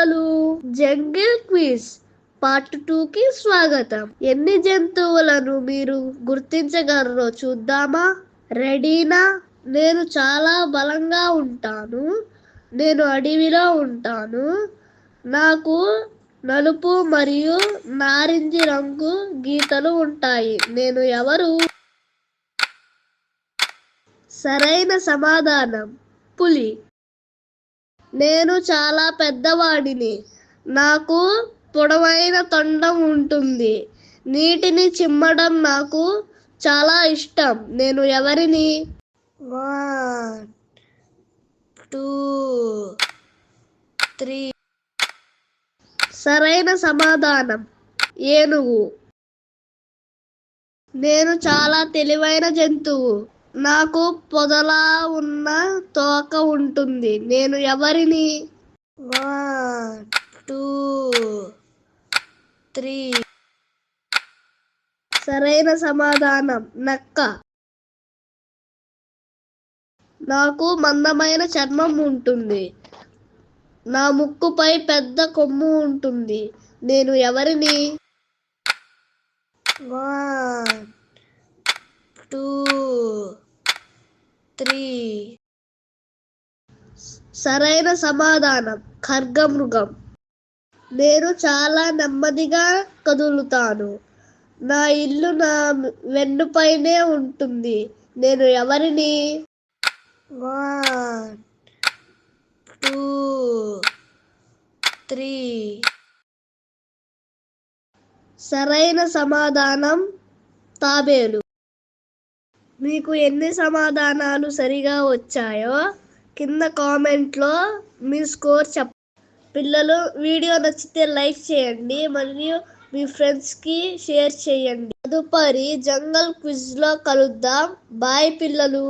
పిల్లలు, jungle quiz part 2కి స్వాగతం. ఎన్ని జంతువులను మీరు గుర్తించగలరో చూద్దామా? రెడీనా? నేను చాలా బలంగా ఉంటాను. నేను అడవిలో ఉంటాను. నాకు నలుపు మరియు నారింజ రంగు గీతలు ఉంటాయి. నేను ఎవరు? సరైన సమాధానం పులి. నేను చాలా పెద్దవాడిని. నాకు పొడవైన తొండం ఉంటుంది. నీటిని చిమ్మడం నాకు చాలా ఇష్టం. నేను ఎవరిని? 1 2 3. సరైన సమాధానం ఏనుగు. నేను చాలా తెలివైన జంతువు. నాకు పొదలా ఉన్న తోక ఉంటుంది. నేను ఎవరిని? 1 2 3. సరైన సమాధానం నక్క. నాకు మందమైన చర్మం ఉంటుంది. నా ముక్కుపై పెద్ద కొమ్ము ఉంటుంది. నేను ఎవరిని? 1 2 3. సరైన సమాధానం ఖడ్గమృగం. నేను చాలా నెమ్మదిగా కదులుతాను. నా ఇల్లు నా వెన్నుపైనే ఉంటుంది. నేను ఎవరిని? 1 2 3. సరైన సమాధానం తాబేలు. మీకు ఎన్ని సమాధానాలు సరిగా వచ్చాయో కింద కామెంట్లో మీ స్కోర్ చెప్పండి. పిల్లలు, వీడియో నచ్చితే లైక్ చేయండి మరియు మీ ఫ్రెండ్స్కి షేర్ చేయండి. తదుపరి జంగల్ క్విజ్లో కలుద్దాం. బాయ్ పిల్లలు.